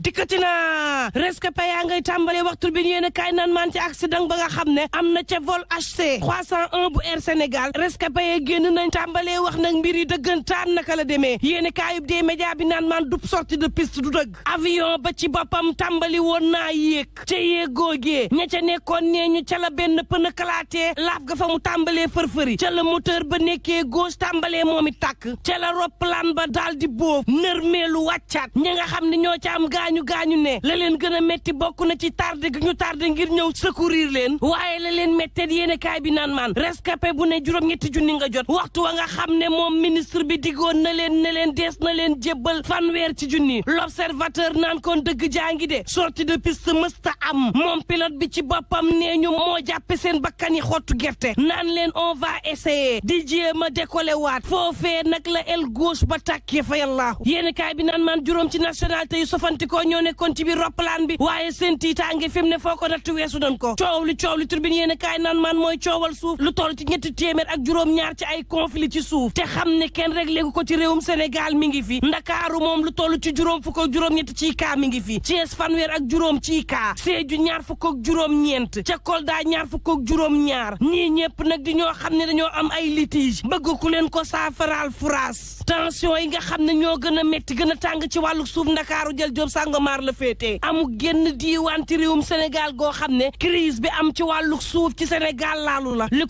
dikkati na rescapé yaa ngay tàmbalee waxtu bi ñu yéen a kaay naan maan ci accident ba nga xam ne am na ca vol HC 301 bu Air Sénégal rescapé yee génn nañ tàmbalee wax nag mbir yi dëggantaan naka la demee yéen a kaayub des médias bi naan maan du sortie de piste du dëgg avion ba ci boppam tàmbali woon naa yéeg ca yéegoogee ña ca nekkoon nee ñu ca la benn pën kalaatee laaf ga fa mu tàmbalee fërfëri ca la moteur ba nekkee gauche tàmbalee moom it tàkk ca la roppalaan ba daal di boobu nërmeelu wàccaat ñi nga xam ne ñoo ca am gaañu ne la leen gën a métti bokk na ci tardé gi ñu tardé ngir ñëw secourir leen waaye la leen métteet yéene kaay bi naan maan rescapé bu ne juróom-ñetti junni nga jot waxtu wa nga xam ne moom ministre bi diggoon na leen dees na leen jébbal fanweer ci junni l'observateur naan kon dëgg jaangi de sortie de piste mësta am moom pilote bi ci boppam nee ñu moo jàppe seen bakkan yi xottu gerte naan leen on va essayer di jéem a décoller waat foofee nag la el gauche ba tàkkee fa yàllaahu yéene kaay bi naan maan juróom ci nationalité yu sofantikoo ñoo nekkoon ci biir roppalaan bi waaye seen tiitaange fi mu ne foo ko nattu weesu nañ ko coow li turbine yéene kaay naan maan mooy coowal suuf lu toll ci ñetti téeméer ak juróom-ñaar ci ay conflit ci suuf te xam ne kenn réglé ko ci réewum Sénégal mi ngi fi Ndakaaru moom lu toll ci juróom fukk ak juróom-ñett ci kaa mi ngi fi Thiès fanweer ak juróom ci kaa Sédhiou ñaar fukk ak juróom-ñeent ca Kolda ñaar fukk ak juróom-ñaar ñii ñëpp nag di ñoo xam ne dañoo am ay litige bëgg ku leen ko saafaraal France tension yi nga xam ne ñoo gën a métti gën a tàng ci wàllu suuf Ndakaaru jël Jóob Sàngomar la féetee amu génn diiwaan ci réewum Sénégal goo xam ne crise bi am ci wàllu suuf ci Sénégal laalu la Le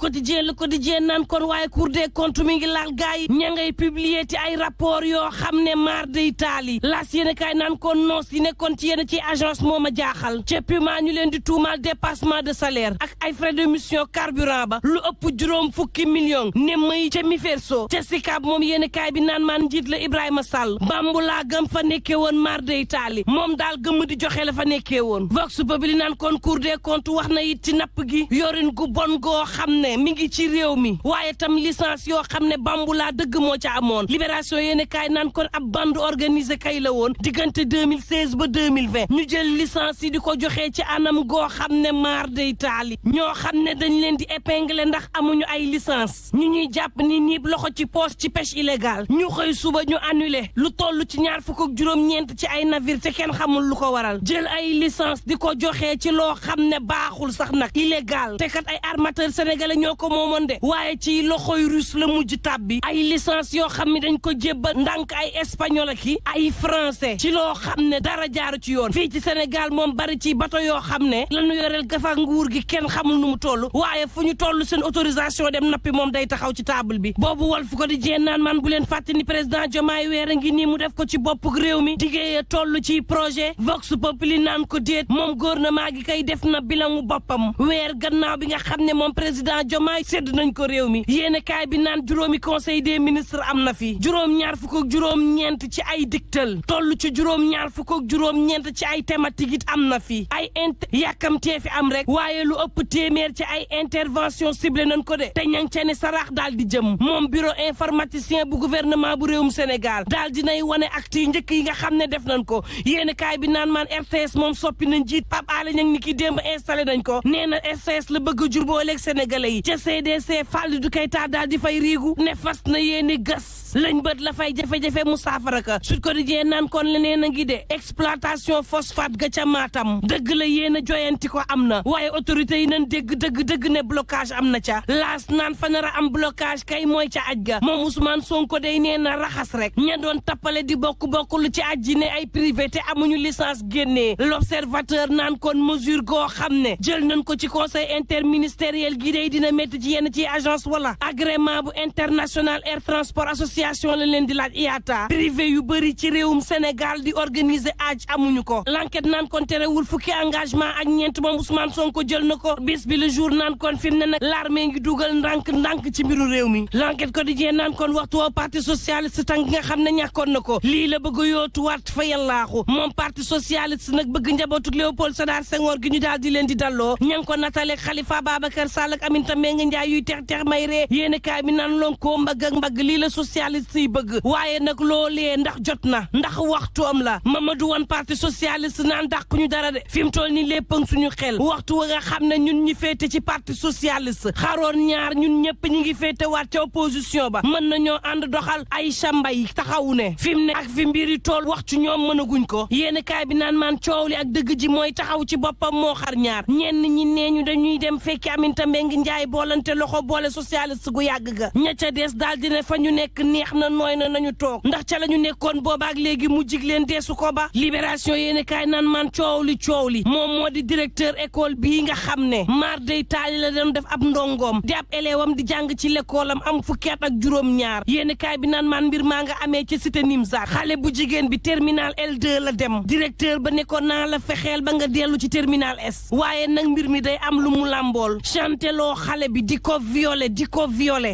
Quotidien naan kon waaye Cour des comptes mi ngi laal gars yi ña ngay publier ci ay rapport yoo xam ne maar day taali las yéen kaay naan kon noos yi nekkoon ci yenn ci agence moo ma jaaxal ca Puma ñu leen di tuumal dépassement de salaire ak ay frais de mission carburant ba lu ëpp juróom fukki millions ne may ca Miferso ca Sicap moom yéen kaay bi naan maan njiit la Ibrahima Sall bambulaa gëm fa nekkee woon maar day taali moom daal gëmm di joxe la fa nekkee woon Vox Populi naan kon Cour des comptes wax na it ci napp gi yorin gu bon goo xam ne mi ngi ci réew mi waaye tam licence yoo xam ne bambulaa dëgg moo ca amoon Libération yéene kaay naan kon ab bande organisée kay la woon diggante 2016 ba 2020 ñu jël licence yi di ko joxee ci anam goo xam ne maar day taali ñoo xam ne dañ leen di épingler ndax amuñu ay licence ñu ñuy jàpp ni ñiib loxo ci poche ci pêche illégale ñu xëy suba ñu annulé lu toll ci ñaar fukk ak juróom-ñeent ci ay navire te kenn xamul lu ko waral jël ay licence di ko joxee ci loo xam ne baaxul sax nag illégal te kat ay armateurs sénégalais ñoo ko moomoon de waaye ci loxoy russe la mujj tàbbi ay licence yoo xam ne dañ ko jébbal ndànk ay espagnol ak ay français ci loo xam ne dara jaaru ci yoon fii ci Sénégal moom bari ci bato yoo xam ne lañu yoreel gafa nguur gi kenn xamul nu mu toll waaye fu ñu toll seen autorisation dem nappi moom day taxaw ci table bi boobu Walf Quotidien naan man bu leen fàtte ni président Diomaye weer a ngi nii mu def ko ci bopp réew mi diggéeye toll ci projet Vox Populi naan ko déet moom gouvernement gi kay def na bilangu boppam weer gannaaw bi nga xam ne moom président Diomaye sédd nañ ko réew mi yéene kaay bi naan juróomi conseil des ministres am na fi juróom-ñaar fukk ak juróom-ñeent ci ay dictal toll ci juróom-ñaar fukk ak juróom-ñeent ci ay thématique it am na fi ay yàkkamtee fi am rek waaye lu ëpp téeméer ci ay intervention ciblé nañ ko de te ñang ca ne saraax daal di jëm moom bureau informaticien bu gouvernement bu réewum Sénégal daal dinay wane acte yi njëkk yi nga xam ne def nañ ko yéene kaay bi naan maan RTS moom soppi nañ jiit Pape Alé Niang ni ki démb installé nañ ko nee na RTS la bëgg a jur booleeg sénégalais yi ca CDC Fallou Keita daal di fay riigu ne fas na yéene gas lañ bët la fay jafe-jafe mu saafara ka Sud Quotidien naan kon leneen a ngi de exploitation phosphate ga ca Matam dëgg la yéen a joyanti ko am na waaye autorité yi nañ dëgg ne blocage am na ca laas naan fa nar a am blocage kay mooy ca aj ga moom Ousmane Sonko day nee na raxas rek ña doon tappale di bokk lu ci aj ji ne ay privé te amuñu licence génnee l'observateur naan kon mesure goo xam ne jël nañ ko ci conseil interministériel gi day dina métti ci yenn ci agence wala agrément bu international air transport association la leen di laaj IATA privé yu bëri ci réewum Sénégal di organiser aj amuñu ko l'enquête naan kon terewul fukki engagement ak ñeent moom Ousmane Sonko jël na ko bis bi le jour naan kon fi mu ne nag l'armée ngi dugal ndànk ci mbiru réew mi l'enquête quotidien naan kon waxtu woo parti socialiste tànk nga xam ne ñàkkoon na ko lii la bëgg a yootuwaat fa yàllaaxu moom parti socialiste nag bëgg njabootu Léopold Sédar Senghor gi ñu daal di leen di dalloo ña ngi ko natale Khalifa Babacar Sall ak Aminata Mbengue Ndiaye yuy tex may ree yéen kaay bi naan lonkoo mbagg ak mbagg lii la socialiste yi bëgg waaye nag loolee ndax jot na ndax waxtu am la Mamadou Wane parti socialiste naan dàq ñu dara de fi mu toll ni lépp suñu xel waxtu wa nga xam ne ñun ñi féete ci parti socialiste xaroon ñaar ñun ñëpp ñi ngi féete waat ca opposition ba mën nañoo ànd doxal Aïcha Mbaye taxawu ne fi mu ne ak fi mbiri tool wax ci ñoom mënaguñ ko wuyoo yéen kaay bi naan maan coow li ak dëgg ji mooy taxaw ci boppam moo xar ñaar ñenn ñi nee ñu dañuy dem fekki Aminata Mbengue Ndiaye boolante loxo boole socialiste gu yàgg ga ña ca des daal dina fa ñu nekk neex na nooy na nañu toog ndax ca la ñu nekkoon boobaak léegi mu jig leen deesu ko ba libération yéen kaay naan maan coow li moom moo di directeur école bii nga xam ne maar day taali la doon def ab ndongoom di ab élève am di jàng ci l'école am fukki at ak juróom-ñaar yéen kaay bi naan maan mbir maa nga amee ci cité Nimzaat xale bu jigéen bi terminal L2 la dem directeur ba ne ko naa la fexeel ba nga dellu ci terminal S waaye nag mbir mi day am lu mu làmbool chanteloo xale bi di ko violé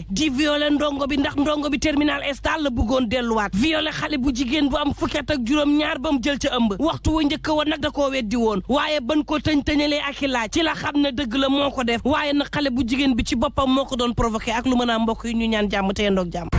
di violé ndongo bi ndax ndongo bi terminal S daal la bëggoon delluwaat violé xale bu jigéen bu am fukki at ak juróom-ñaar ba mu jël ca ëmb waxtu wa njëkk woon nag da koo weddi woon waaye ban ko tëñ-tëñalee ak i laaj ci la xam ne dëgg la moo ko def waaye nag xale bu jigéen bi ci boppam moo ko doon provoqué ak lu mën a mbokk yi ñu ñaan jàmm te yendoog jàmm